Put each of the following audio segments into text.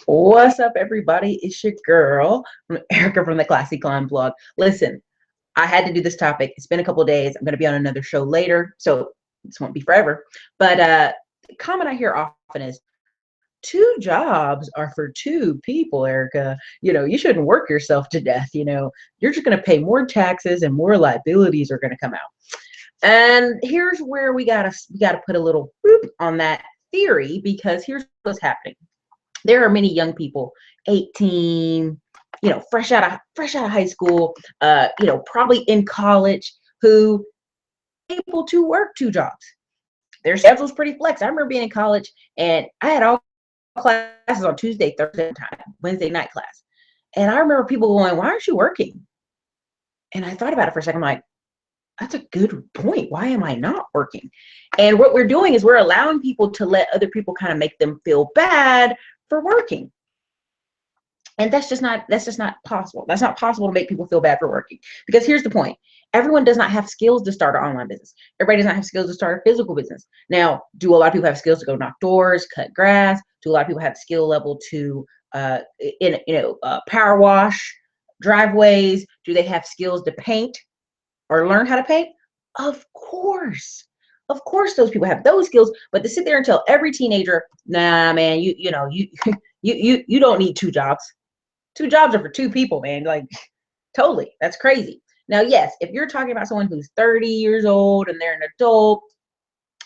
What's up, everybody? It's your girl, Erica from the Classy Climb blog. Listen, I had to do this topic. It's been a couple of days. I'm going to be on another show later, so this won't be forever. But the comment I hear often is, two jobs are for two people, Erica. You shouldn't work yourself to death. You're just going to pay more taxes and more liabilities are going to come out. And here's where we gotta put a little boop on that theory, because here's what's happening. There are many young people, 18, fresh out of high school, probably in college, who are able to work two jobs. Their schedule's pretty flex. I remember being in college and I had all classes on Tuesday, Thursday time, Wednesday night class. And I remember people going, "Why aren't you working?" And I thought about it for a second. I'm like, that's a good point. Why am I not working? And what we're doing is we're allowing people to let other people kind of make them feel bad for working. And that's just not possible. That's not possible to make people feel bad for working. Because here's the point. Everyone does not have skills to start an online business. Everybody does not have skills to start a physical business. Now, do a lot of people have skills to go knock doors, cut grass? Do a lot of people have skill level to power wash driveways? Do they have skills to paint or learn how to paint? Of course. Of course those people have those skills, but to sit there and tell every teenager, "Nah, man, you don't need two jobs. Two jobs are for two people, man." Like, totally. That's crazy. Now, yes, if you're talking about someone who's 30 years old and they're an adult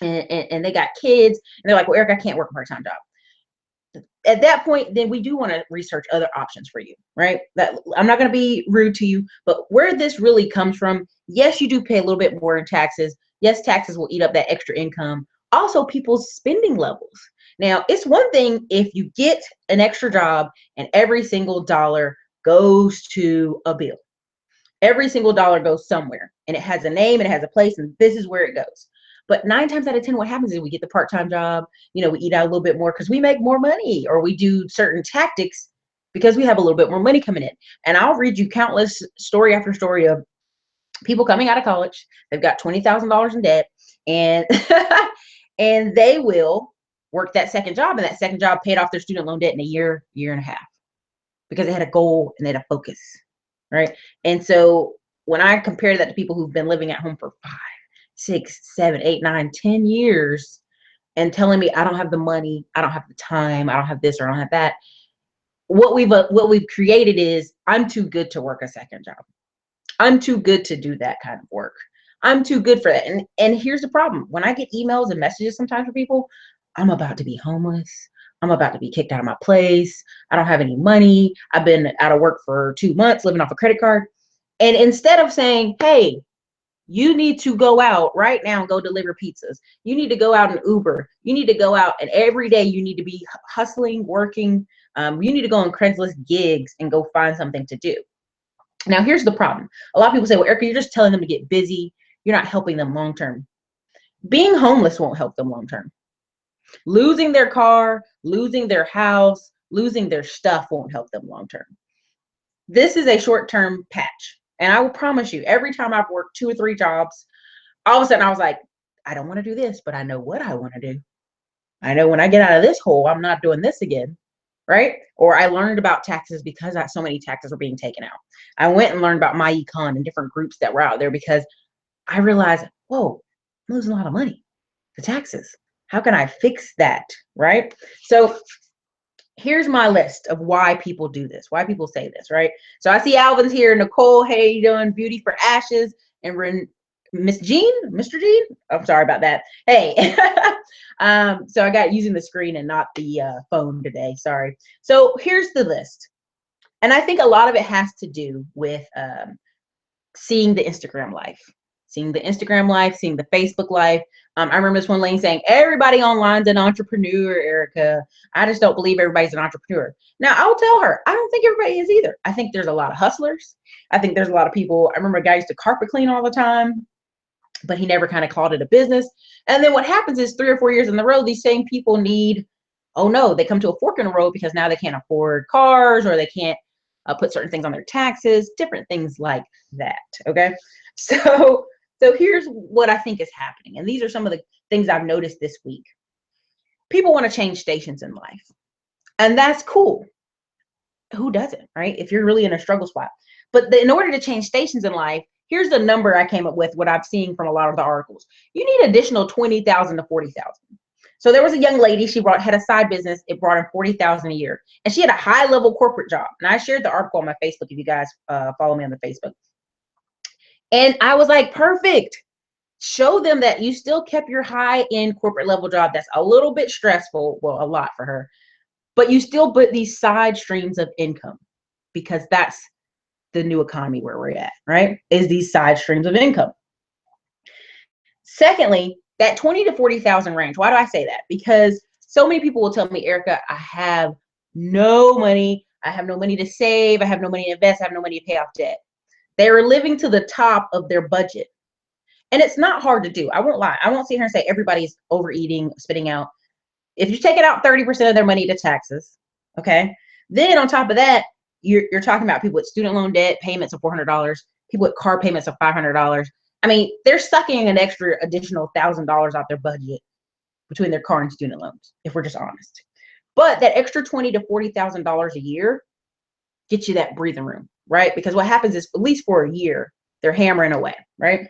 and they got kids and they're like, "Well, Eric, I can't work a part-time job." At that point, then we do want to research other options for you, right? That I'm not going to be rude to you, but where this really comes from, yes, you do pay a little bit more in taxes. Yes, taxes will eat up that extra income. Also, people's spending levels. Now, it's one thing if you get an extra job and every single dollar goes to a bill. Every single dollar goes somewhere and it has a name and it has a place and this is where it goes. But 9 times out of 10, what happens is we get the part-time job, we eat out a little bit more because we make more money, or we do certain tactics because we have a little bit more money coming in. And I'll read you countless story after story of people coming out of college. They've got $20,000 in debt, and and they will work that second job, and that second job paid off their student loan debt in a year, year and a half, because they had a goal and they had a focus, right? And so when I compare that to people who've been living at home for 5, 6, 7, 8, 9, 10 years and telling me I don't have the money, I don't have the time, I don't have this or I don't have that, what we've created is, I'm too good to work a second job. I'm too good to do that kind of work. I'm too good for that. And here's the problem. When I get emails and messages sometimes from people, I'm about to be homeless. I'm about to be kicked out of my place. I don't have any money. I've been out of work for 2 months, living off a credit card. And instead of saying, "Hey, you need to go out right now and go deliver pizzas. You need to go out and Uber. You need to go out and every day you need to be hustling, working. You need to go on Craigslist gigs and go find something to do." Now, here's the problem. A lot of people say, "Well, Erica, you're just telling them to get busy. You're not helping them long term." Being homeless won't help them long term. Losing their car, losing their house, losing their stuff won't help them long term. This is a short term patch. And I will promise you, every time I've worked 2 or 3 jobs, all of a sudden I was like, I don't want to do this, but I know what I want to do. I know when I get out of this hole, I'm not doing this again, right? Or I learned about taxes because so many taxes were being taken out. I went and learned about my econ and different groups that were out there because I realized, whoa, I'm losing a lot of money to taxes. How can I fix that, right? So here's my list of why people do this, why people say this, right? So I see Alvin's here. Nicole, hey, you doing? Beauty for Ashes. And Miss Jean, Mr. Jean. I'm sorry about that. Hey. So I got using the screen and not the phone today. Sorry. So here's the list. And I think a lot of it has to do with seeing the Instagram life. Seeing the Instagram life, seeing the Facebook life. I remember this one lady saying, "Everybody online's an entrepreneur, Erica. I just don't believe everybody's an entrepreneur." Now, I'll tell her, I don't think everybody is either. I think there's a lot of hustlers. I think there's a lot of people. I remember a guy used to carpet clean all the time, but he never kind of called it a business. And then what happens is 3 or 4 years in the road, these same people need, oh no, they come to a fork in the road because now they can't afford cars, or they can't put certain things on their taxes, different things like that. Okay. So here's what I think is happening. And these are some of the things I've noticed this week. People want to change stations in life. And that's cool. Who doesn't, right? If you're really in a struggle spot. But in order to change stations in life, here's the number I came up with, what I've seen from a lot of the articles. You need additional 20,000 to 40,000. So there was a young lady, had a side business. It brought in 40,000 a year, and she had a high level corporate job. And I shared the article on my Facebook if you guys follow me on the Facebook. And I was like, perfect. Show them that you still kept your high end corporate level job. That's a little bit stressful. Well, a lot for her, but you still put these side streams of income, because that's the new economy where we're at, right? Is these side streams of income. Secondly, that 20 to 40,000 range. Why do I say that? Because so many people will tell me, Erica, I have no money. I have no money to save. I have no money to invest. I have no money to pay off debt. They are living to the top of their budget. And it's not hard to do. I won't lie. I won't sit here and say everybody's overeating, spitting out. If you're taking out 30% of their money to taxes, okay, then on top of that, you're talking about people with student loan debt, payments of $400, people with car payments of $500. I mean, they're sucking an additional $1,000 out their budget between their car and student loans, if we're just honest. But that extra $20,000 to $40,000 a year gets you that breathing room, right? Because what happens is, at least for a year, they're hammering away, right?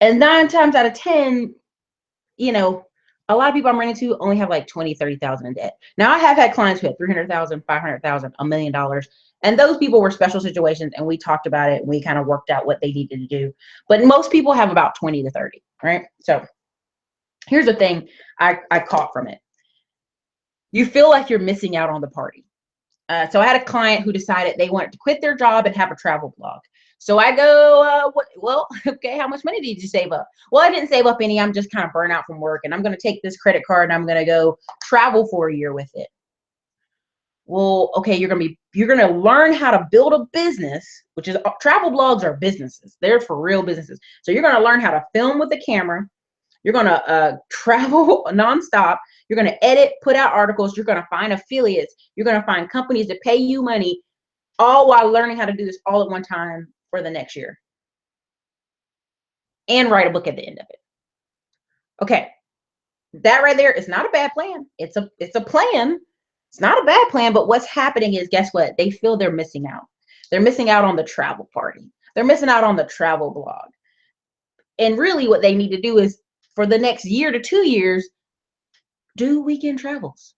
And 9 times out of 10, you know, a lot of people I'm running to only have like 20, 30,000 in debt. Now, I have had clients who had 300,000, 500,000, $1 million. And those people were special situations, and we talked about it. And we kind of worked out what they needed to do. But most people have about 20 to 30, right? So here's the thing I caught from it. You feel like you're missing out on the party. So I had a client who decided they wanted to quit their job and have a travel blog. So I go, okay, how much money did you save up? Well, I didn't save up any. I'm just kind of burnt out from work, and I'm going to take this credit card and I'm going to go travel for a year with it. Well, okay, you're going to learn how to build a business, which is, travel blogs are businesses. They're for real businesses. So you're going to learn how to film with the camera. You're going to travel nonstop. You're going to edit, put out articles. You're going to find affiliates. You're going to find companies to pay you money, all while learning how to do this all at one time for the next year, and write a book at the end of it. Okay, that right there is not a bad plan. It's a plan. It's not a bad plan, but what's happening is, guess what? They feel they're missing out. They're missing out on the travel party. They're missing out on the travel blog. And really what they need to do is, for the next year to 2 years, do weekend travels.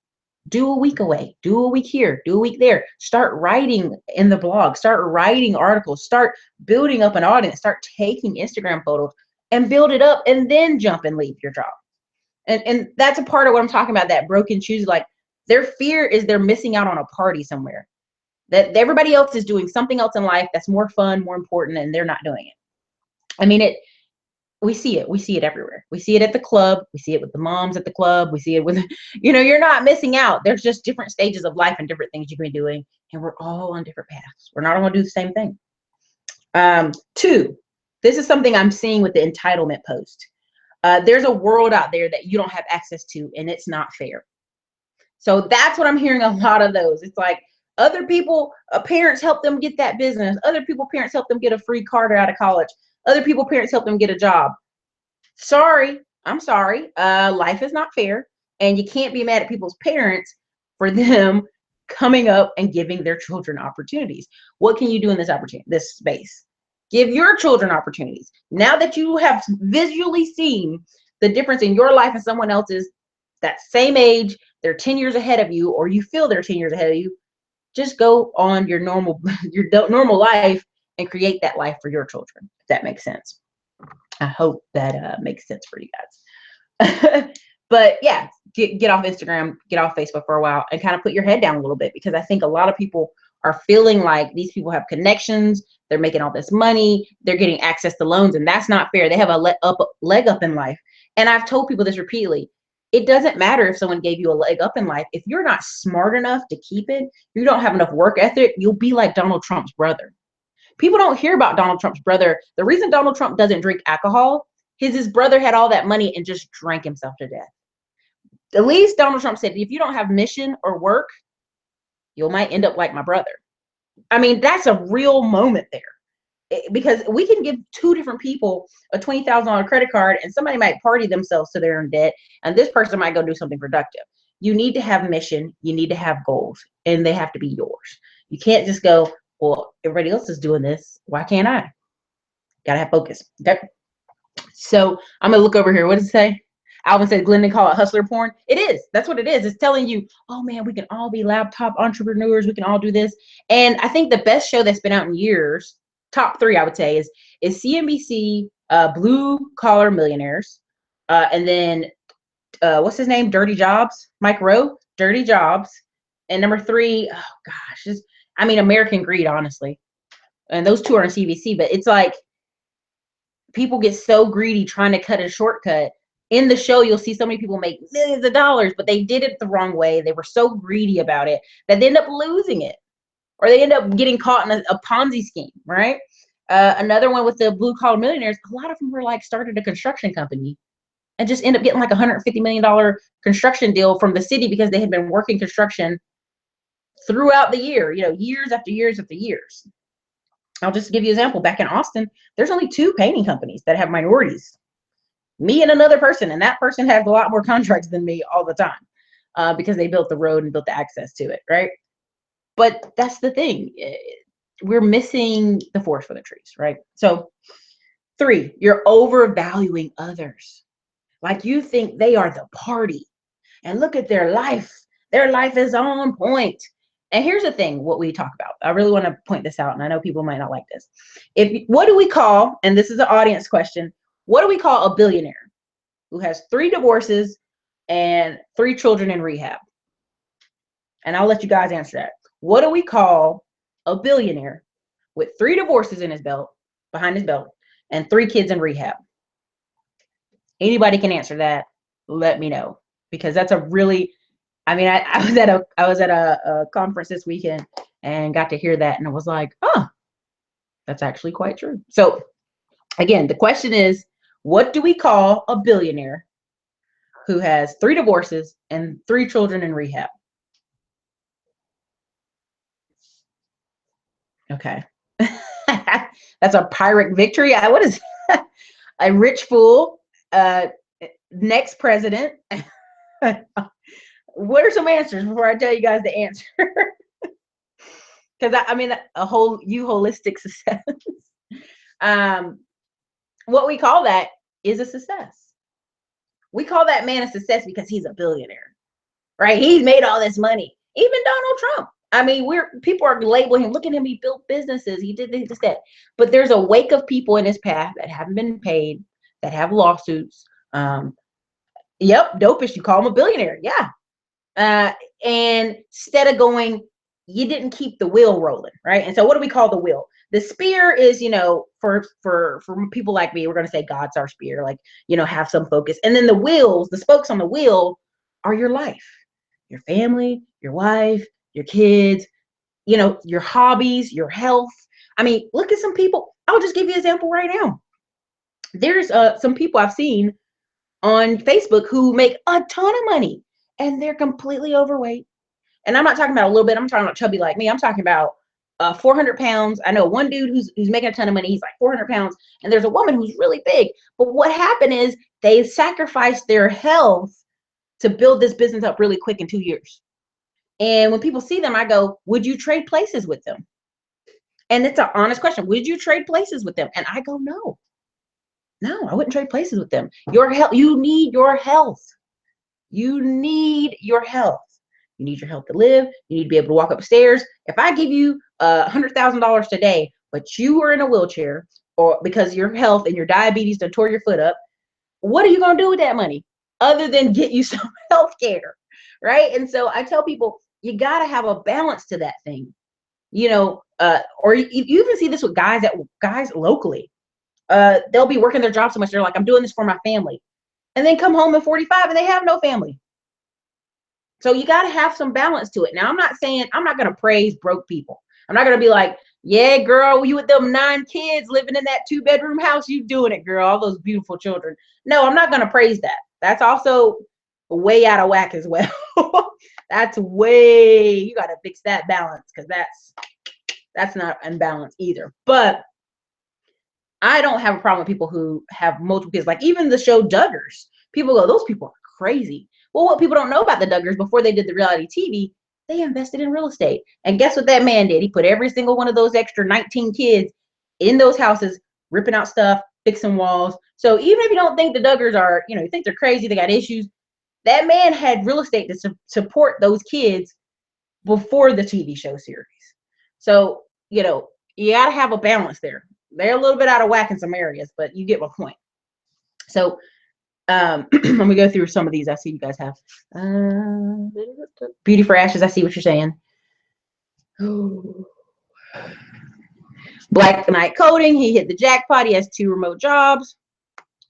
Do a week away, do a week here, do a week there. Start writing in the blog, start writing articles, start building up an audience, start taking Instagram photos and build it up, and then jump and leave your job. And that's a part of what I'm talking about, that broken shoes. Like, their fear is they're missing out on a party somewhere, that everybody else is doing something else in life that's more fun, more important, and they're not doing it. I mean, we see it everywhere. We see it at the club. We see it with the moms at the club. We see it with, you're not missing out. There's just different stages of life and different things you can be doing. And we're all on different paths. We're not all going to do the same thing. 2, this is something I'm seeing with the entitlement post. There's a world out there that you don't have access to, and it's not fair. So that's what I'm hearing, a lot of those. It's like, other people, parents help them get that business. Other people, parents help them get a free card out of college. Other people, parents help them get a job. I'm sorry. Life is not fair. And you can't be mad at people's parents for them coming up and giving their children opportunities. What can you do in this space? Give your children opportunities. Now that you have visually seen the difference in your life and someone else's, that same age, they're 10 years ahead of you, or you feel they're 10 years ahead of you, just go on your normal life and create that life for your children, if that makes sense. I hope that makes sense for you guys. But yeah, get off Instagram, get off Facebook for a while, and kind of put your head down a little bit, because I think a lot of people are feeling like these people have connections, they're making all this money, they're getting access to loans, and that's not fair. They have a leg up in life. And I've told people this repeatedly. It doesn't matter if someone gave you a leg up in life. If you're not smart enough to keep it, you don't have enough work ethic, you'll be like Donald Trump's brother. People don't hear about Donald Trump's brother. The reason Donald Trump doesn't drink alcohol is his brother had all that money and just drank himself to death. At least Donald Trump said, if you don't have mission or work, you might end up like my brother. I mean, that's a real moment there. Because we can give 2 different people a $20,000 credit card, and somebody might party themselves to their own debt, and this person might go do something productive. you need to have mission, you need to have goals, and they have to be yours. You can't just go, well, everybody else is doing this, why can't I? Gotta have focus. Okay. So I'm gonna look over here. What does it say? Alvin said Glendon call it hustler porn. It is. That's what it is. It's telling you, oh man, we can all be laptop entrepreneurs. We can all do this. And I think the best show that's been out in years, top three, I would say, is CNBC Blue Collar Millionaires, and then what's his name? Dirty Jobs. Mike Rowe, Dirty Jobs, and number three, oh gosh, I mean American Greed, honestly. And those two are on CBC, but it's like people get so greedy trying to cut a shortcut. In the show, you'll see so many people make millions of dollars, but they did it the wrong way. They were so greedy about it that they end up losing it, or they end up getting caught in a Ponzi scheme, right? Another one with the blue collar millionaires, a lot of them were like started a construction company and just end up getting like $150 million construction deal from the city because they had been working construction throughout the year, years after years after years. I'll just give you an example. Back in Austin, there's only 2 painting companies that have minorities, me and another person, and that person has a lot more contracts than me all the time because they built the road and built the access to it, right? But that's the thing. We're missing the forest for the trees, right? So 3, you're overvaluing others. Like you think they are the party and look at their life. Their life is on point. And here's the thing, what we talk about. I really want to point this out, and I know people might not like this. What do we call, and this is an audience question, what do we call a billionaire who has 3 divorces and 3 children in rehab? And I'll let you guys answer that. What do we call a billionaire with 3 divorces in his belt, behind his belt, and 3 kids in rehab? Anybody can answer that. Let me know, because that's a really, I mean, I was at a conference this weekend and got to hear that, and I was like, oh, that's actually quite true. So again, the question is, what do we call a billionaire who has 3 divorces and 3 children in rehab? Okay. That's a Pyrrhic victory. What is a rich fool? Next president. What are some answers before I tell you guys the answer? Because I mean, holistic success. What we call that is a success. We call that man a success because he's a billionaire, right? He's made all this money. Even Donald Trump. I mean, people are labeling him. Look at him. He built businesses. He did this, that. But there's a wake of people in his path that haven't been paid, that have lawsuits. Yep, dopish. You call him a billionaire. Yeah. And instead of going, you didn't keep the wheel rolling, right? And so what do we call the wheel? The spear is, for people like me, we're going to say God's our spear, like, have some focus. And then the wheels, the spokes on the wheel are your life, your family, your wife, your kids, your hobbies, your health. I mean, look at some people. I'll just give you an example right now. There's some people I've seen on Facebook who make a ton of money and they're completely overweight. And I'm not talking about a little bit. I'm talking about chubby like me. I'm talking about 400 pounds. I know one dude who's making a ton of money. He's like 400 pounds. And there's a woman who's really big. But what happened is they sacrificed their health to build this business up really quick in 2 years. And when people see them, I go, would you trade places with them? And it's an honest question. Would you trade places with them? And I go, no, I wouldn't trade places with them. Your health, you need your health. You need your health. You need your health to live. You need to be able to walk upstairs. If I give you $100,000 today, but you are in a wheelchair, or because your health and your diabetes done tore your foot up, what are you going to do with that money other than get you some health care, right? And so I tell people, you got to have a balance to that thing, or you even see this with guys locally. They'll be working their job so much. They're like, I'm doing this for my family. And then come home at 45 and they have no family. So you got to have some balance to it. Now, I'm not going to praise broke people. I'm not going to be like, yeah, girl, you with them 9 kids living in that 2-bedroom house, you doing it, girl, all those beautiful children. No, I'm not going to praise that. That's also way out of whack as well. You got to fix that balance, because that's not unbalanced either. But I don't have a problem with people who have multiple kids. Like even the show Duggars, people go, those people are crazy. Well, what people don't know about the Duggars, before they did the reality TV, they invested in real estate. And guess what that man did? He put every single one of those extra 19 kids in those houses, ripping out stuff, fixing walls. So even if you don't think the Duggars are, you think they're crazy, they got issues, that man had real estate to support those kids before the TV show series. So, you got to have a balance there. They're a little bit out of whack in some areas, but you get my point. So, let me go through some of these. I see you guys have Beauty for Ashes. I see what you're saying. Black Knight Coding. He hit the jackpot. He has 2 remote jobs.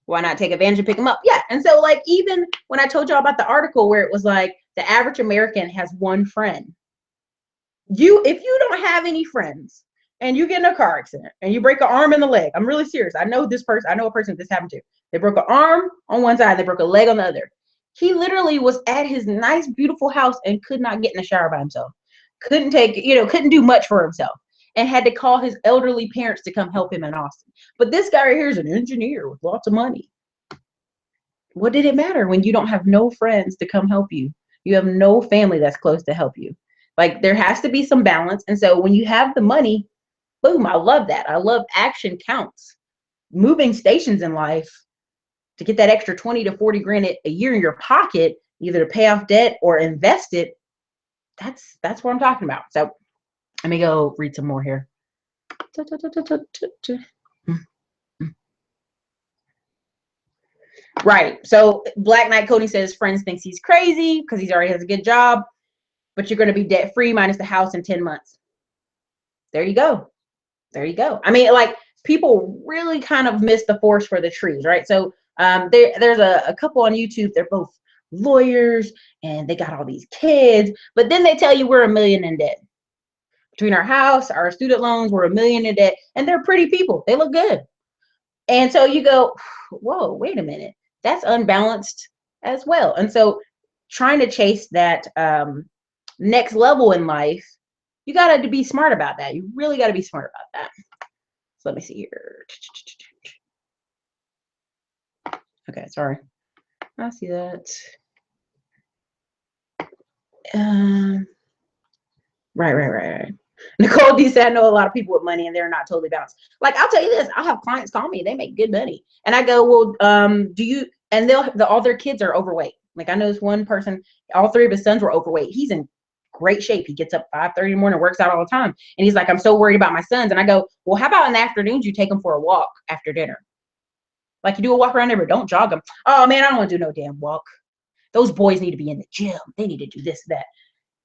Why not take advantage and pick them up? Yeah. And so, like, even when I told y'all about the article where it was like the average American has 1 friend. If you don't have any friends and you get in a car accident and you break an arm and a leg, I'm really serious. I know this person. I know a person this happened to. They broke an arm on one side. They broke a leg on the other. He literally was at his nice, beautiful house and could not get in the shower by himself. Couldn't do much for himself and had to call his elderly parents to come help him in Austin. But this guy right here is an engineer with lots of money. What did it matter when you don't have no friends to come help you? You have no family that's close to help you. Like, there has to be some balance. And so when you have the money, boom, I love that. I love action counts. Moving stations in life to get that extra 20 to 40 grand a year in your pocket, either to pay off debt or invest it. That's what I'm talking about. So let me go read some more here. Right. So Black Knight Cody says friends thinks he's crazy because he already has a good job, but you're going to be debt free minus the house in 10 months. There you go. There you go. I mean, like, people really kind of miss the forest for the trees, right? So there's a couple on YouTube. They're both lawyers and they got all these kids, but then they tell you we're $1 million in debt. Between our house, our student loans, we're $1 million in debt, and they're pretty people. They look good. And so you go, whoa, wait a minute. That's unbalanced as well. And so trying to chase that next level in life, you got to be smart about that. You really got to be smart about that. So let me see here. Okay, sorry. I see that. Right. Nicole D said, I know a lot of people with money and they're not totally balanced. Like, I'll tell you this, I'll have clients call me, they make good money. And I go, well, do you, and all their kids are overweight. Like, I know this one person, all 3 of his sons were overweight. He's in great shape. He gets up 5:30 in the morning, works out all the time. And he's like, I'm so worried about my sons. And I go, well, how about in the afternoons you take them for a walk after dinner? Like, you do a walk around there, but don't jog them. Oh man, I don't want to do no damn walk. Those boys need to be in the gym. They need to do this, that.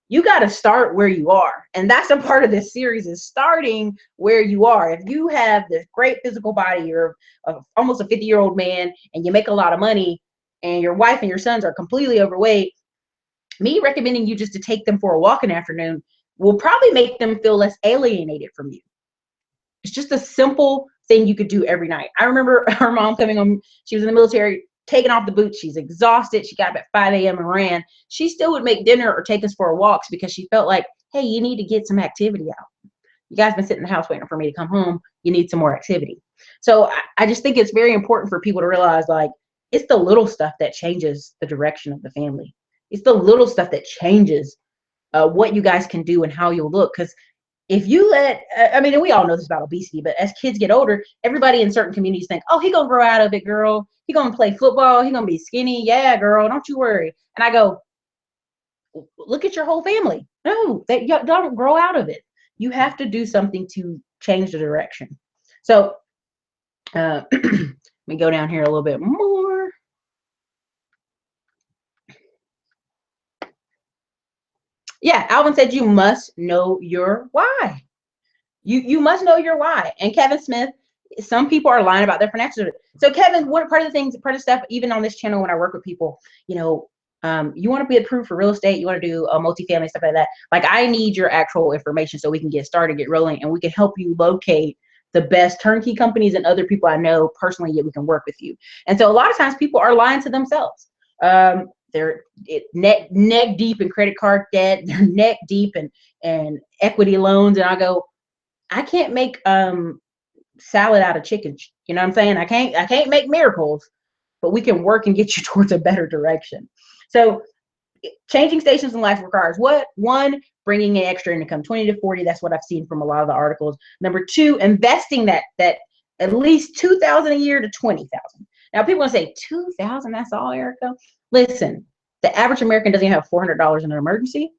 You got to start where you are. And that's a part of this series, is starting where you are. If you have this great physical body, you're almost a 50-year-old man and you make a lot of money and your wife and your sons are completely overweight, me recommending you just to take them for a walk in the afternoon will probably make them feel less alienated from you. It's just a simple thing you could do every night. I remember her mom coming home. She was in the military, taking off the boots. She's exhausted. She got up at 5 a.m. and ran. She still would make dinner or take us for walks because she felt like, hey, you need to get some activity out. You guys been sitting in the house waiting for me to come home. You need some more activity. So I just think it's very important for people to realize, like, it's the little stuff that changes the direction of the family. It's the little stuff that changes what you guys can do and how you'll look. Because if you let, I mean, and we all know this about obesity, but as kids get older, everybody in certain communities think, oh, he gonna grow out of it, girl. He gonna play football. He gonna be skinny. Yeah, girl, don't you worry. And I go, look at your whole family. No, that you don't grow out of it. You have to do something to change the direction. So let me go down here a little bit more. Yeah, Alvin said you must know your why. You must know your why. And Kevin Smith, some people are lying about their financial. So Kevin, what part of the stuff, even on this channel when I work with people, you want to be approved for real estate, you want to do a multifamily, stuff like that. Like, I need your actual information so we can get started, get rolling, and we can help you locate the best turnkey companies and other people I know personally that we can work with you. And so a lot of times people are lying to themselves. They're neck deep in credit card debt. They're neck deep in equity loans. And I go, I can't make salad out of chicken. You know what I'm saying? I can't make miracles, but we can work and get you towards a better direction. So changing stations in life requires what? One, bringing in extra income, 20 to 40. That's what I've seen from a lot of the articles. Number two, investing that at least 2,000 a year to 20,000. Now people want to say 2,000, that's all, Erica. Listen, the average American doesn't even have $400 in an emergency.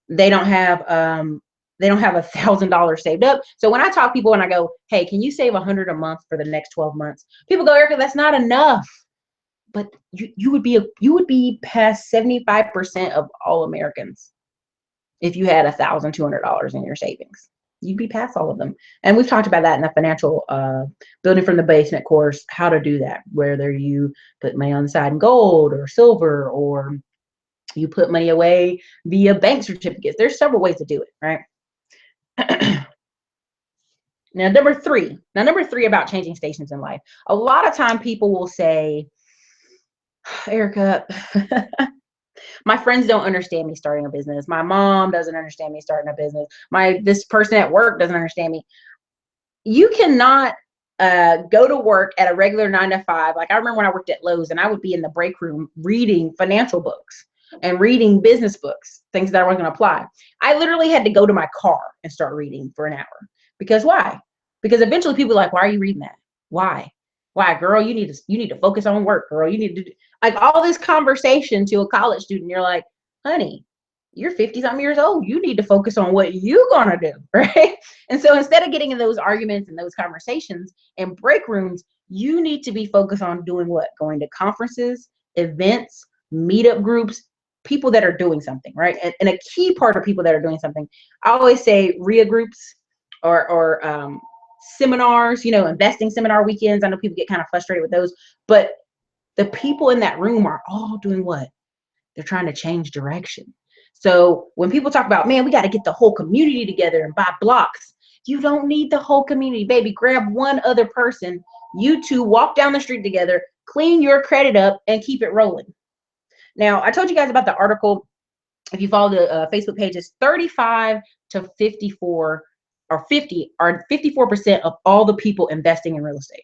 They don't have $1,000 saved up. So when I talk to people and I go, hey, can you save $100 a month for the next 12 months? People go, Erica, that's not enough. But you would be past 75% of all Americans if you had $1,200 in your savings. You'd be past all of them. And we've talked about that in the financial building from the basement course, how to do that, whether you put money on the side in gold or silver, or you put money away via bank certificates. There's several ways to do it, right? Now, number three about changing stations in life. A lot of time people will say, Erica, my friends don't understand me starting a business. My mom doesn't understand me starting a business. This person at work doesn't understand me. You cannot go to work at a regular 9 to 5. Like I remember when I worked at Lowe's and I would be in the break room reading financial books and reading business books, things that I wasn't going to apply. I literally had to go to my car and start reading for an hour. Because why? Because eventually people are like, why are you reading that? Why, girl? You need to focus on work, girl. You need to do, like, all this conversation to a college student. You're like, honey, you're 50-something years old. You need to focus on what you're gonna do, right? And so instead of getting in those arguments and those conversations in break rooms, you need to be focused on doing what? Going to conferences, events, meetup groups, people that are doing something, right? And a key part of people that are doing something, I always say RIA groups or seminars, investing seminar weekends. I know people get kind of frustrated with those, but the people in that room are all doing what? They're trying to change direction. So when people talk about, man, we got to get the whole community together and buy blocks, you don't need the whole community, baby. Grab one other person. You two walk down the street together, clean your credit up, and keep it rolling. Now, I told you guys about the article. If you follow the Facebook pages, 35 to 54 or 50 are 54% of all the people investing in real estate.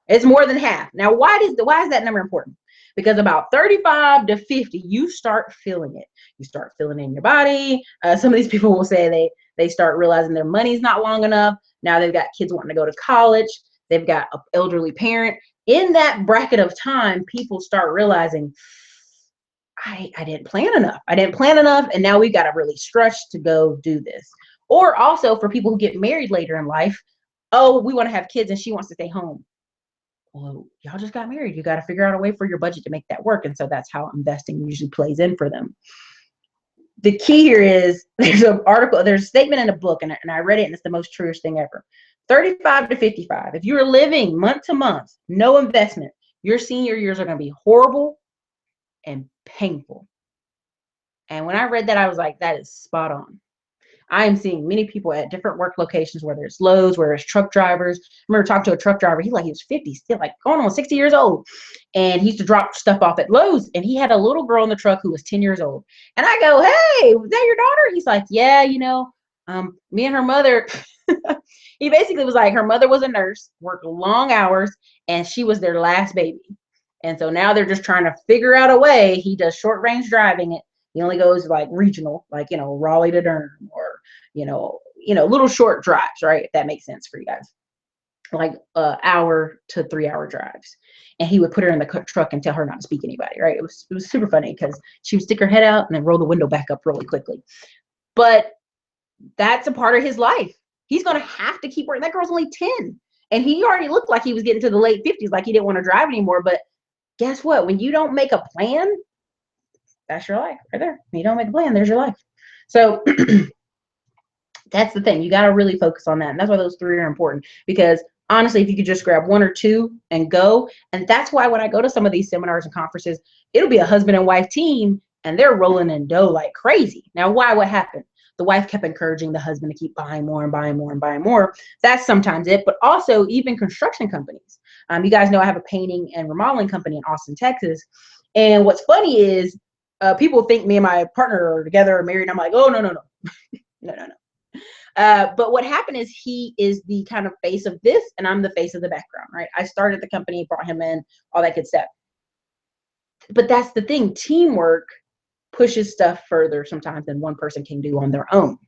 It's more than half. Now, why is that number important? Because about 35 to 50, you start feeling it. You start feeling it in your body. Some of these people will say they start realizing their money's not long enough. Now they've got kids wanting to go to college. They've got an elderly parent. In that bracket of time, people start realizing, I didn't plan enough. And now we've got to really stretch to go do this. Or also for people who get married later in life, oh, we want to have kids and she wants to stay home. Well, y'all just got married. You got to figure out a way for your budget to make that work. And so that's how investing usually plays in for them. The key here is there's a statement in a book, and I read it, and it's the most truest thing ever. 35 to 55. If you're living month to month, no investment, your senior years are going to be horrible and painful. And when I read that, I was like, that is spot on. I am seeing many people at different work locations, whether it's Lowe's, whether it's truck drivers. I remember talking to a truck driver. He was 50, still like going on 60 years old. And he used to drop stuff off at Lowe's. And he had a little girl in the truck who was 10 years old. And I go, hey, was that your daughter? He's like, yeah, me and her mother. He basically was like, her mother was a nurse, worked long hours, and she was their last baby. And so now they're just trying to figure out a way. He does short range driving. He only goes like regional, like, Raleigh to Durham, or, little short drives, right? If that makes sense for you guys, like hour to 3 hour drives. And he would put her in the truck and tell her not to speak to anybody, right? It was super funny because she would stick her head out and then roll the window back up really quickly. But that's a part of his life. He's going to have to keep working. That girl's only 10. And he already looked like he was getting to the late 50s, like he didn't want to drive anymore. But guess what? When you don't make a plan, that's your life right there. When you don't make a plan, there's your life. So that's the thing. You got to really focus on that. And that's why those three are important, because honestly, if you could just grab one or two and go, and that's why when I go to some of these seminars and conferences, it'll be a husband and wife team and they're rolling in dough like crazy. Now, why? What happened? The wife kept encouraging the husband to keep buying more and buying more and buying more. That's sometimes it, but also even construction companies. You guys know I have a painting and remodeling company in Austin, Texas. And what's funny is people think me and my partner are together or married. And I'm like, oh, no. No. But what happened is he is the kind of face of this and I'm the face of the background, right? I started the company, brought him in, all that good stuff. But that's the thing. Teamwork pushes stuff further sometimes than one person can do on their own.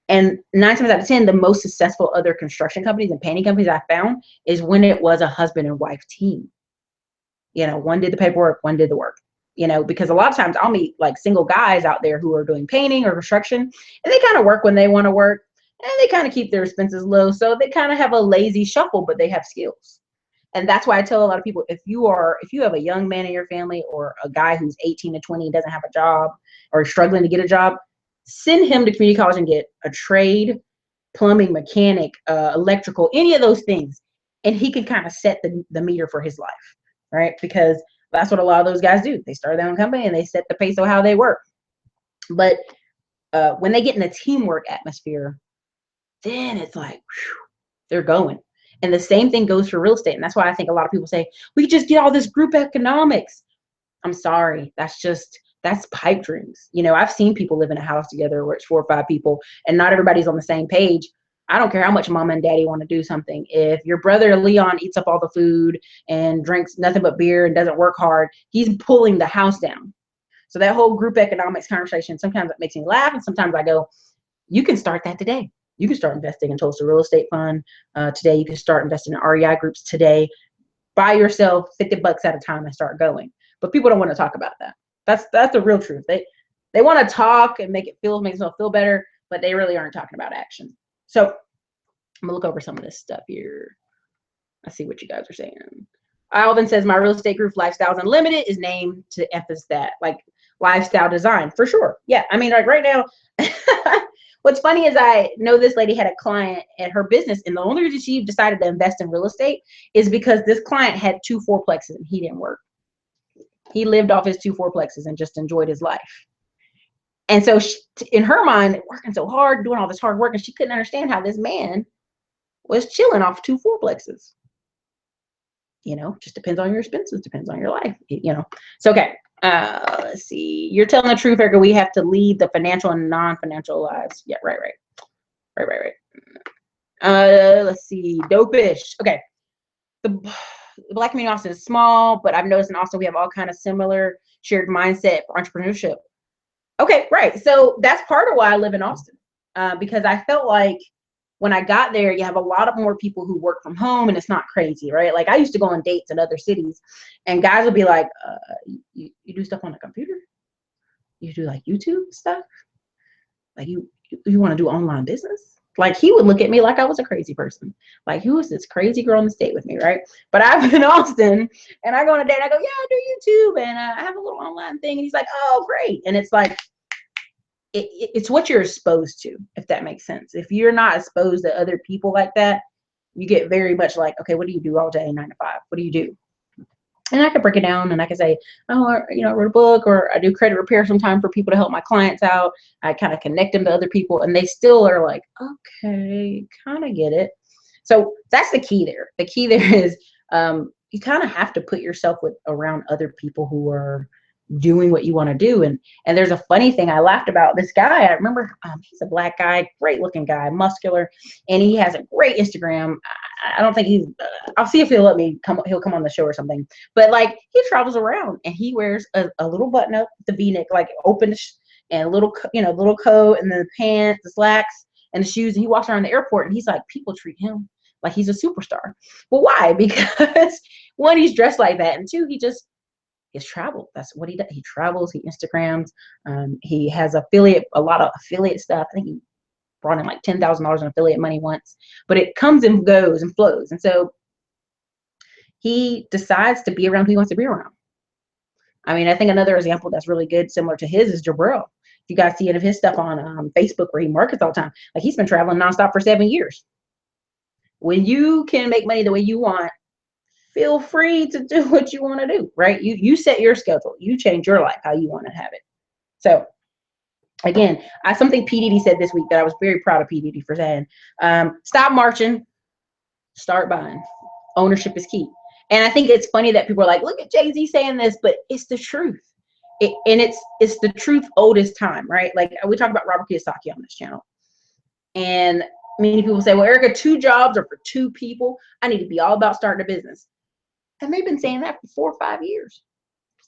And 9 times out of 10, the most successful other construction companies and painting companies I found is when it was a husband and wife team. One did the paperwork, one did the work. Because a lot of times I'll meet like single guys out there who are doing painting or construction, and they kind of work when they want to work, and they kind of keep their expenses low. So they kind of have a lazy shuffle, but they have skills. And that's why I tell a lot of people, if you have a young man in your family or a guy who's 18 to 20 and doesn't have a job or struggling to get a job, send him to community college and get a trade, plumbing, mechanic, electrical, any of those things. And he can kind of set the meter for his life, right? Because that's what a lot of those guys do. They start their own company and they set the pace of how they work. But when they get in a teamwork atmosphere, then it's like, whew, they're going. And the same thing goes for real estate. And that's why I think a lot of people say, we just get all this group economics. I'm sorry. That's pipe dreams. I've seen people live in a house together where it's 4 or 5 people and not everybody's on the same page. I don't care how much mom and daddy want to do something. If your brother Leon eats up all the food and drinks nothing but beer and doesn't work hard, he's pulling the house down. So that whole group economics conversation, sometimes it makes me laugh. And sometimes I go, you can start that today. You can start investing in Tulsa Real Estate Fund today. You can start investing in REI groups today. By yourself, $50 at a time and start going. But people don't want to talk about that. That's the real truth. They want to talk and make themselves feel better, but they really aren't talking about action. So I'm gonna look over some of this stuff here. I see what you guys are saying. Alvin says my real estate group Lifestyles Unlimited is named to emphasize that, like lifestyle design for sure. Yeah, I mean, like right now, what's funny is I know this lady had a client at her business, and the only reason she decided to invest in real estate is because this client had 2 fourplexes and he didn't work. He lived off his 2 fourplexes and just enjoyed his life. And so she, in her mind, working so hard, doing all this hard work, and she couldn't understand how this man was chilling off 2 fourplexes. Just depends on your expenses, depends on your life, So, okay. Let's see. You're telling the truth, Erica. We have to lead the financial and non-financial lives. Yeah, right. Let's see. Dopish. Okay. The Black community in Austin is small, but I've noticed in Austin we have all kind of similar shared mindset for entrepreneurship. Okay, right. So that's part of why I live in Austin, because I felt like when I got there, you have a lot of more people who work from home and it's not crazy, right? Like I used to go on dates in other cities and guys would be like, you do stuff on the computer? You do like YouTube stuff? Like you want to do online business? Like he would look at me like I was a crazy person. Like who is this crazy girl on the date with me, right? But I'm in Austin and I go on a date and I go, yeah, I do YouTube and I have a little online thing. And he's like, oh, great. And it's like, it's what you're exposed to, if that makes sense. If you're not exposed to other people like that, you get very much like, okay, what do you do all day, 9 to 5? What do you do? And I could break it down and I could say, oh, I wrote a book, or I do credit repair sometimes for people to help my clients out. I kind of connect them to other people and they still are like, okay, kind of get it. So that's the key there. The key there is you kind of have to put yourself around other people who are doing what you want to do. And there's a funny thing I laughed about. This guy, I remember, he's a Black guy, great looking guy, muscular, and he has a great Instagram. I don't think I'll see if he'll let me come. He'll come on the show or something. But like he travels around and he wears a little button up, the V-neck, like open, and a little, little coat, and then the pants, the slacks, and the shoes. And he walks around the airport and he's like, people treat him like he's a superstar. Well, why? Because one, he's dressed like that, and two, he's traveled. That's what he does. He travels, he Instagrams, he has a lot of affiliate stuff. I think he brought in like $10,000 in affiliate money once, but it comes and goes and flows. And so he decides to be around who he wants to be around. I mean, I think another example that's really good, similar to his, is Jabril. If you guys see any of his stuff on Facebook where he markets all the time, like he's been traveling nonstop for 7 years. When you can make money the way you want, feel free to do what you want to do, right? You set your schedule. You change your life how you want to have it. So again, something P. Diddy said this week that I was very proud of P. Diddy for saying, stop marching, start buying. Ownership is key. And I think it's funny that people are like, look at Jay-Z saying this, but it's the truth. And it's the truth oldest time, right? Like we talk about Robert Kiyosaki on this channel. And many people say, well, Erica, 2 jobs are for 2 people. I need to be all about starting a business. And they've been saying that for 4 or 5 years.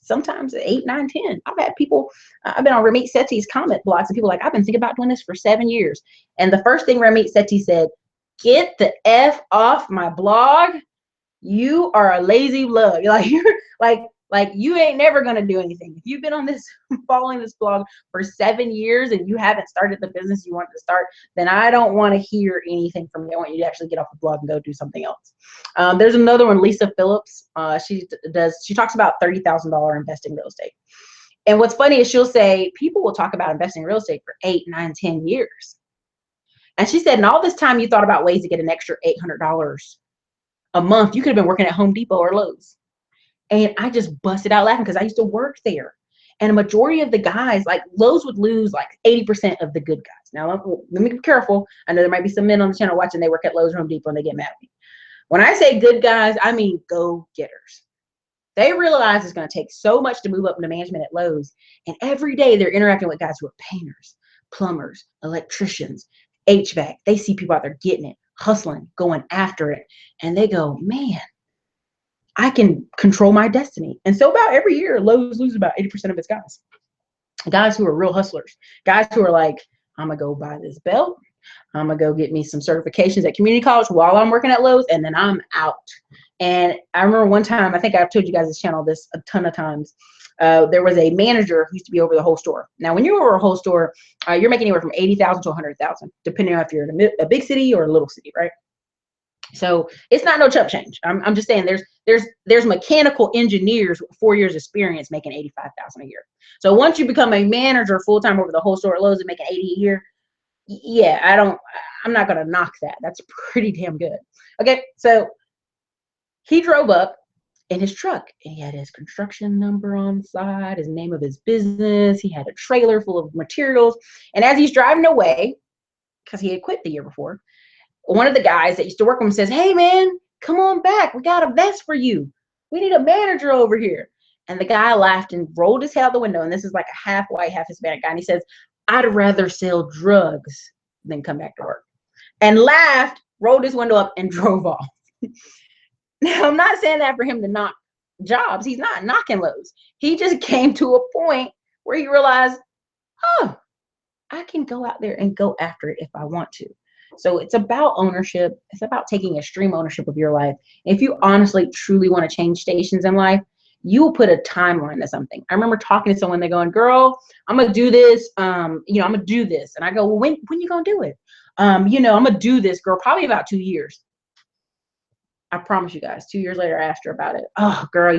sometimes 8, 9, 10. I've had people, I've been on Ramit Sethi's comment blocks and people like, I've been thinking about doing this for 7 years. And the first thing Ramit Sethi said, get the F off my blog. You are a lazy lug. Like you're like you ain't never gonna do anything. If you've been on this following this blog for 7 years and you haven't started the business you wanted to start, then I don't want to hear anything from you. I want you to actually get off the blog and go do something else. There's another one, Lisa Phillips. She talks about $30,000 investing in real estate. And what's funny is she'll say people will talk about investing in real estate for 8, 9, 10 years. And she said, in all this time you thought about ways to get an extra $800 a month, you could have been working at Home Depot or Lowe's. And I just busted out laughing because I used to work there. And a majority of the guys, like Lowe's would lose like 80% of the good guys. Now, let me be careful. I know there might be some men on the channel watching, they work at Lowe's or Home Depot and they get mad at me. When I say good guys, I mean go-getters. They realize it's going to take so much to move up into management at Lowe's. And every day they're interacting with guys who are painters, plumbers, electricians, HVAC. They see people out there getting it, hustling, going after it. And they go, man, I can control my destiny. And so about every year, Lowe's loses about 80% of its guys who are real hustlers, guys who are like, I'm going to go buy this belt. I'm going to go get me some certifications at community college while I'm working at Lowe's, and then I'm out. And I remember one time, I think I've told you guys this channel this a ton of times. There was a manager who used to be over the whole store. Now, when you're over a whole store, you're making anywhere from $80,000 to $100,000, depending on if you're in a big city or a little city, right? So it's not no chump change. I'm just saying there's mechanical engineers with 4 years experience making $85,000 a year. So once you become a manager full-time over the whole store at Lowe's and making 80 a year, yeah, I'm not going to knock that. That's pretty damn good. Okay. So he drove up in his truck and he had his construction number on the side, his name of his business. He had a trailer full of materials. And as he's driving away, because he had quit the year before, one of the guys that used to work with him says, hey man, come on back. We got a vest for you. We need a manager over here. And the guy laughed and rolled his head out the window. And this is like a half white, half Hispanic guy. And he says, I'd rather sell drugs than come back to work. And laughed, rolled his window up and drove off. Now, I'm not saying that for him to knock jobs. He's not knocking Lowe's. He just came to a point where he realized, oh, I can go out there and go after it if I want to. So it's about ownership. It's about taking extreme ownership of your life. And if you honestly, truly want to change stations in life, you will put a timeline to something. I remember talking to someone, they're going, girl, I'm going to do this. I'm going to do this. And I go, well, when you going to do it? I'm going to do this, girl, probably about 2 years. I promise you guys, 2 years later, I asked her about it. Oh, girl,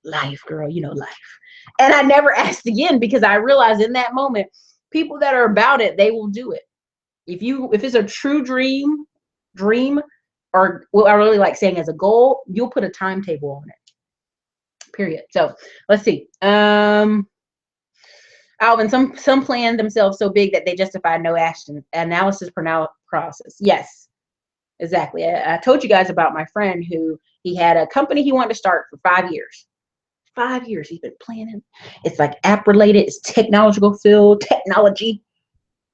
life, girl, life. And I never asked again because I realized in that moment, people that are about it, they will do it. If it's a true dream, or what I really like saying as a goal, you'll put a timetable on it. Period. So let's see. Alvin, some plan themselves so big that they justify no action analysis process. Yes, exactly. I told you guys about my friend who he had a company he wanted to start for 5 years. 5 years he's been planning. It's like app related. It's technological field, technology.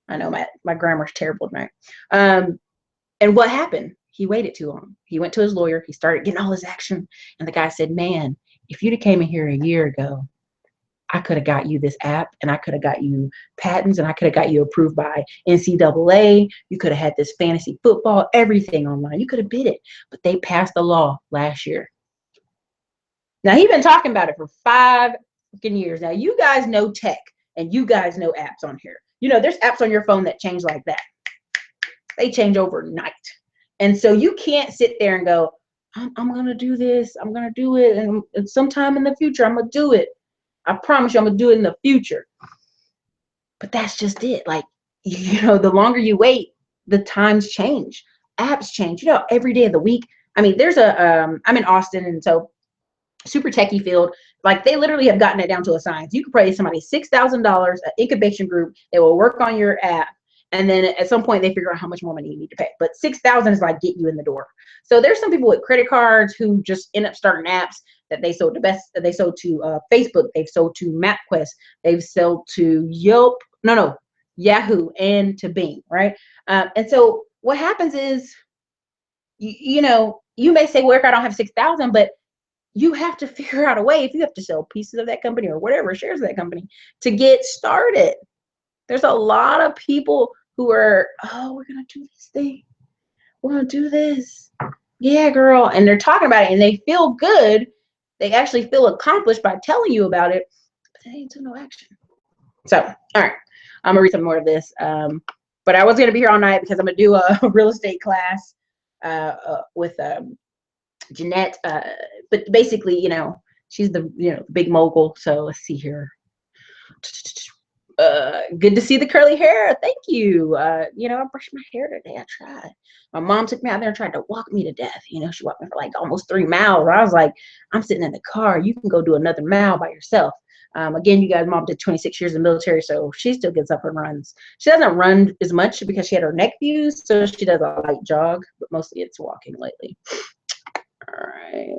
I know my grammar's terrible tonight. And what happened? He waited too long. He went to his lawyer. He started getting all his action. And the guy said, man, if you'd have came in here a year ago, I could have got you this app and I could have got you patents and I could have got you approved by NCAA. You could have had this fantasy football, everything online. You could have bid it, but they passed the law last year. Now he's been talking about it for 5 freaking years. Now you guys know tech and you guys know apps on here. There's apps on your phone that change like that. They change overnight. And so you can't sit there and go, I'm going to do this. I'm going to do it. And sometime in the future, I'm going to do it. I promise you, I'm going to do it in the future. But that's just it. Like, the longer you wait, the times change. Apps change, every day of the week. I mean, there's I'm in Austin. And so super techie field, like they literally have gotten it down to a science. You could pay somebody $6,000, an incubation group. They will work on your app. And then at some point they figure out how much more money you need to pay. But 6,000 is like get you in the door. So there's some people with credit cards who just end up starting apps that they sold to Facebook. They've sold to MapQuest. They've sold to Yahoo and to Bing, right? And so what happens is, you may say, well, Eric, I don't have 6,000, but you have to figure out a way, if you have to sell pieces of that company or whatever, shares of that company, to get started. There's a lot of people who are, oh, we're going to do this thing. We're going to do this. Yeah, girl. And they're talking about it and they feel good. They actually feel accomplished by telling you about it, but they ain't do no action. So, all right. I'm going to read some more of this. But I was going to be here all night because I'm going to do a real estate class with Jeanette. But basically, you know, she's the, you know, big mogul. So let's see here. Good to see the curly hair. Thank you. You know, I brushed my hair today. I tried. My mom took me out there and tried to walk me to death. You know, she walked me for like almost 3 miles. I was like, I'm sitting in the car. You can go do another mile by yourself. Again, you guys, mom did 26 years in the military, so she still gets up and runs. She doesn't run as much because she had her neck fused, so she does a light jog, but mostly it's walking lately. All right.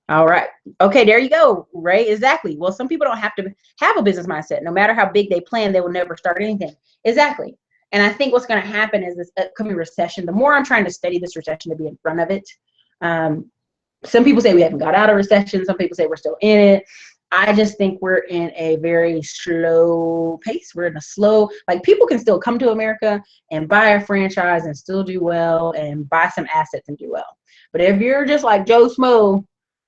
All right. Okay, there you go, Ray. Exactly. Well, some people don't have to have a business mindset. No matter how big they plan, they will never start anything. Exactly. And I think what's going to happen is this upcoming recession, the more I'm trying to study this recession to be in front of it. Some people say we haven't got out of recession. Some people say we're still in it. I just think we're in a very slow pace. We're in a slow, like people can still come to America and buy a franchise and still do well and buy some assets and do well. But if you're just like Joe Smo,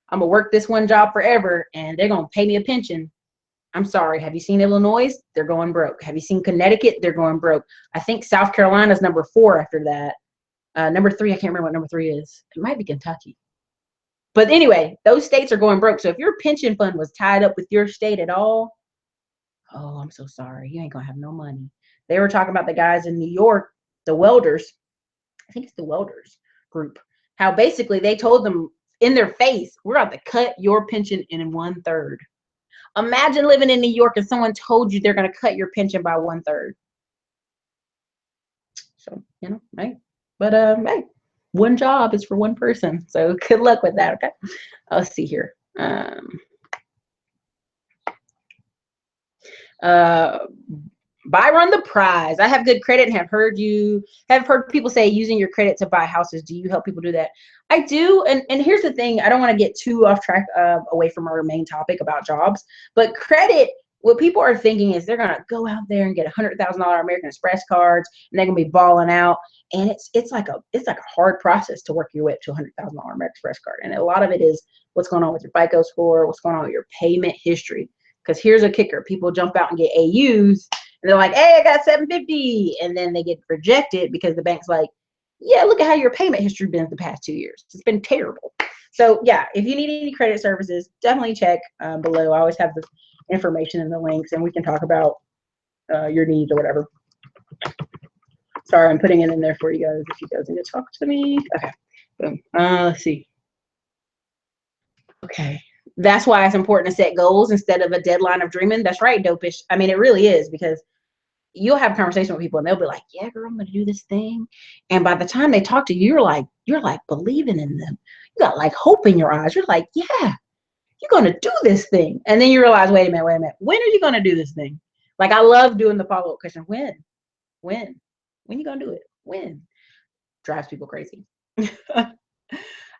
I'm gonna work this one job forever and they're gonna pay me a pension. I'm sorry. Have you seen Illinois? They're going broke. Have you seen Connecticut? They're going broke. I think South Carolina's number 4 after that. Number 3, I can't remember what number 3 is. It might be Kentucky. But anyway, those states are going broke. So if your pension fund was tied up with your state at all, oh, I'm so sorry. You ain't gonna have no money. They were talking about the guys in New York, the welders. I think it's the welders group. How basically they told them in their face, we're about to cut your pension in 1/3. Imagine living in New York and someone told you they're going to cut your pension by 1/3. So, you know, right. But hey, one job is for one person. So good luck with that. Okay. Let's see here. Byron the prize. I have good credit and have heard people say using your credit to buy houses. Do you help people do that? I do. And here's the thing. I don't want to get too off track away from our main topic about jobs, but credit, what people are thinking is they're going to go out there and get $100,000 American Express cards and they're going to be balling out. And it's like a hard process to work your way up to $100,000 American Express card. And a lot of it is what's going on with your FICO score, what's going on with your payment history. Because here's a kicker. People jump out and get AUs and they're like, hey, I got 750. And then they get rejected because the bank's like, yeah, look at how your payment history been the past 2 years. It's been terrible. So yeah, if you need any credit services, definitely check below. I always have the information in the links and we can talk about your needs or whatever. Sorry, I'm putting it in there for you guys if you guys need to talk to me. Okay, boom. Let's see. Okay. That's why it's important to set goals instead of a deadline of dreaming. That's right, Dopish. I mean, it really is, because you'll have a conversation with people and they'll be like, yeah, girl, I'm going to do this thing. And by the time they talk to you, you're like believing in them. You got like hope in your eyes. You're like, yeah, you're going to do this thing. And then you realize, wait a minute. When are you going to do this thing? Like, I love doing the follow-up question. When you going to do it? When? Drives people crazy.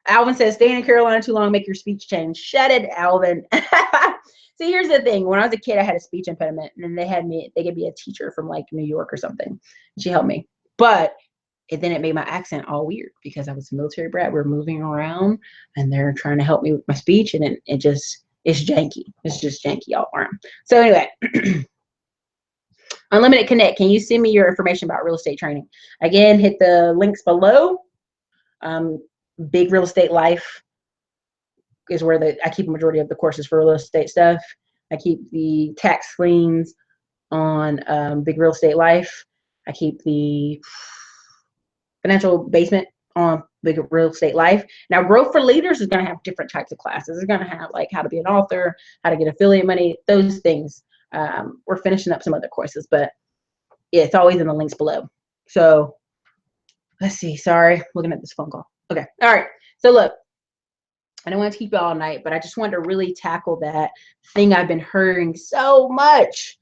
Alvin says, staying in Carolina too long, make your speech change. Shut it, Alvin. See, here's the thing. When I was a kid, I had a speech impediment, and they gave me a teacher from like New York or something. She helped me. But then it made my accent all weird because I was a military brat. We're moving around, and they're trying to help me with my speech, and it's janky. It's just janky all around. So anyway, Unlimited Connect, can you send me your information about real estate training? Again, hit the links below. Big Real Estate Life is where I keep a majority of the courses for real estate stuff. I keep the tax liens on Big Real Estate Life. I keep the financial basement on Big Real Estate Life. Now, Growth for Leaders is going to have different types of classes. It's going to have like how to be an author, how to get affiliate money, those things. We're finishing up some other courses, but yeah, it's always in the links below. So let's see. Sorry, looking at this phone call. Okay. All right. So look, I don't want to keep you all night, but I just wanted to really tackle that thing I've been hearing so much.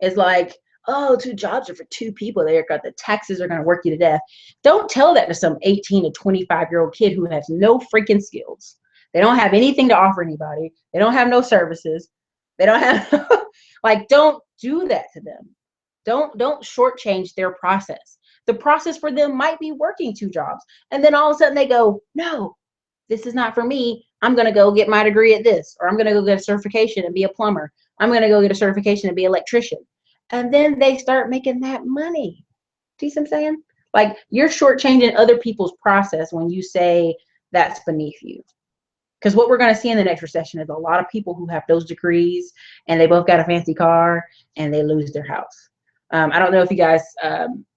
It's like, oh, 2 jobs are for 2 people. They're got the taxes are going to work you to death. Don't tell that to some 18 to 25-year-old kid who has no freaking skills. They don't have anything to offer anybody. They don't have no services. They don't have like, don't do that to them. Don't shortchange their process. The process for them might be working 2 jobs. And then all of a sudden they go, no, this is not for me. I'm going to go get my degree at this, or I'm going to go get a certification and be a plumber. I'm going to go get a certification and be an electrician. And then they start making that money. Do you see what I'm saying? Like, you're shortchanging other people's process when you say that's beneath you. Because what we're going to see in the next recession is a lot of people who have those degrees and they both got a fancy car and they lose their house. I don't know if you guys,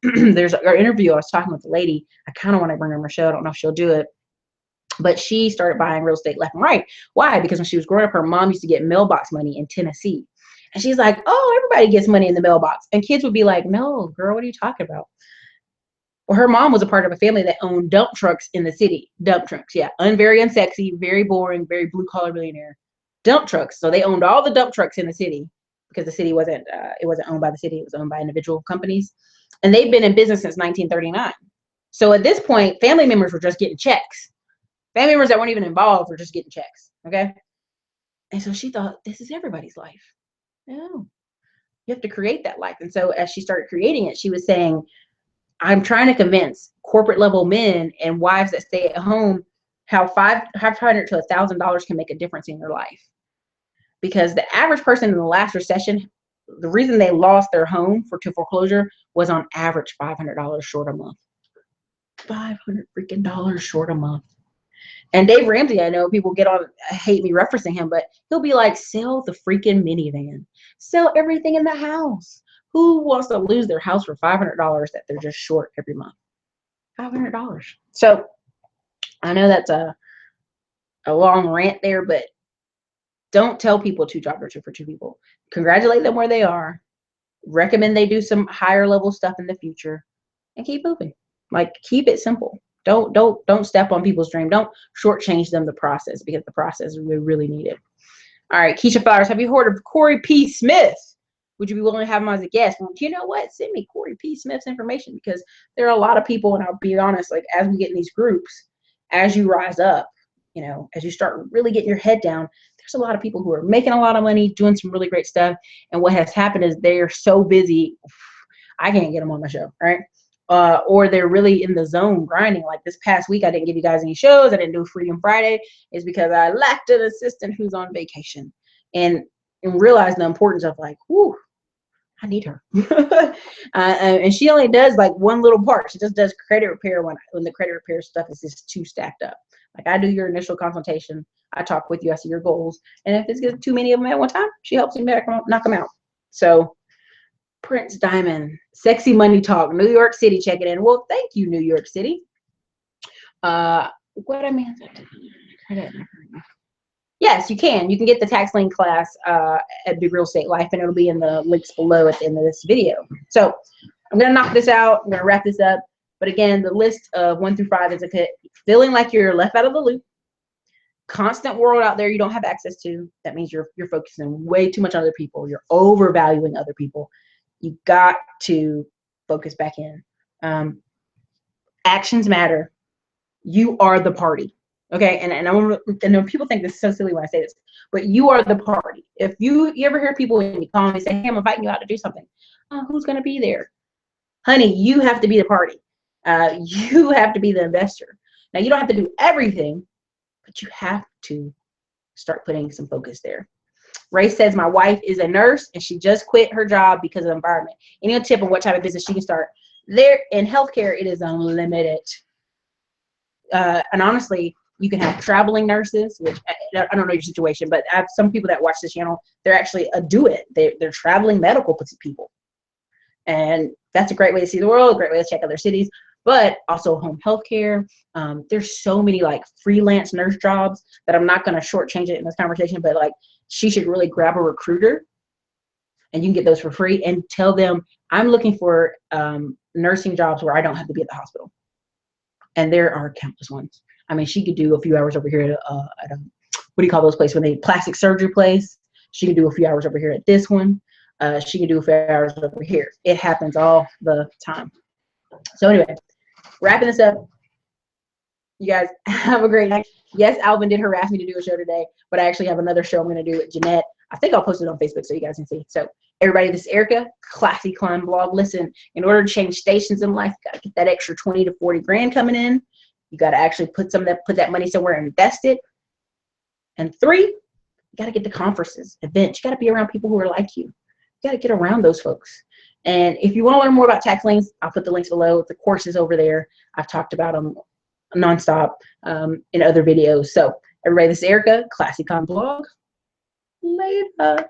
there's our interview. I was talking with a lady. I kind of want to bring her on my show. I don't know if she'll do it. But she started buying real estate left and right. Why? Because when she was growing up, her mom used to get mailbox money in Tennessee. And she's like, oh, everybody gets money in the mailbox. And kids would be like, no, girl, what are you talking about? Well, her mom was a part of a family that owned dump trucks in the city. Dump trucks, yeah. Very unsexy, very boring, very blue-collar millionaire. Dump trucks. So they owned all the dump trucks in the city because the city wasn't owned by the city. It was owned by individual companies. And they've been in business since 1939. So at this point, family members were just getting checks. Family members that weren't even involved were just getting checks, okay? And so she thought, this is everybody's life. No, you have to create that life. And so as she started creating it, she was saying, I'm trying to convince corporate level men and wives that stay at home how $500 to $1,000 can make a difference in your life. Because the average person in the last recession, the reason they lost their home to foreclosure was on average $500 short a month. $500 freaking dollars short a month. And Dave Ramsey, I know people hate me referencing him, but he'll be like, sell the freaking minivan, sell everything in the house. Who wants to lose their house for $500 that they're just short every month? $500. So I know that's a long rant there, but don't tell people 2 jobs are for 2 people. Congratulate them where they are. Recommend they do some higher level stuff in the future and keep moving. Like, keep it simple. Don't step on people's dream. Don't shortchange them the process, because the process is really needed. All right, Keisha Flowers, have you heard of Corey P. Smith? Would you be willing to have him as a guest? Well, you know what? Send me Corey P. Smith's information, because there are a lot of people, and I'll be honest, like, as we get in these groups, as you rise up, you know, as you start really getting your head down, there's a lot of people who are making a lot of money, doing some really great stuff. And what has happened is they're so busy, I can't get them on my show, right? Or they're really in the zone grinding. Like this past week, I didn't give you guys any shows. I didn't do Freedom Friday. Is because I lacked an assistant who's on vacation, and realized the importance of, like, whoo, I need her. And she only does like one little part. She just does credit repair when the credit repair stuff is just too stacked up. Like, I do your initial consultation. I talk with you. I see your goals. And if it's too many of them at one time, she helps me knock them out. So Prince Diamond, Sexy Money Talk, New York City, check it in. Well, thank you, New York City. What I mean, yes, you can. You can get the tax lien class at Big Real Estate Life, and it'll be in the links below at the end of this video. So I'm going to knock this out. I'm going to wrap this up. But again, the list of 1 through 5 is feeling like you're left out of the loop. Constant world out there you don't have access to. That means you're focusing way too much on other people. You're overvaluing other people. You got to focus back in. Actions matter. You are the party. Okay, and when people think this is so silly when I say this, but you are the party. If you ever hear people when you call me and say, hey, I'm inviting you out to do something, who's going to be there? Honey, you have to be the party. You have to be the investor. Now, you don't have to do everything, but you have to start putting some focus there. Ray says, my wife is a nurse and she just quit her job because of the environment. Any tip on what type of business she can start? There in healthcare, it is unlimited. And honestly, you can have traveling nurses, which I don't know your situation, but I have some people that watch this channel. They're actually do it. They're traveling medical people. And that's a great way to see the world, a great way to check other cities, but also home health care. There's so many like freelance nurse jobs that I'm not going to shortchange it in this conversation, but like she should really grab a recruiter and you can get those for free and tell them, I'm looking for nursing jobs where I don't have to be at the hospital. And there are countless ones. I mean, she could do a few hours over here at what do you call those places when they plastic surgery place? She could do a few hours over here at this one. she can do a few hours over here. It happens all the time. So anyway, wrapping this up, you guys have a great night. Yes, Alvin did harass me to do a show today, but I actually have another show I'm going to do with Jeanette. I think I'll post it on Facebook so you guys can see. So everybody, this is Erica, Classy Climb Blog. Listen, in order to change stations in life, you got to get that extra 20 to 40 grand coming in. You got to actually put that money somewhere and invest it. And 3, you got to get to conferences, events. You got to be around people who are like you. You got to get around those folks. And if you want to learn more about tax liens, I'll put the links below. The courses over there. I've talked about them nonstop in other videos. So everybody, this is Erica, Classy Climb Blog. Later.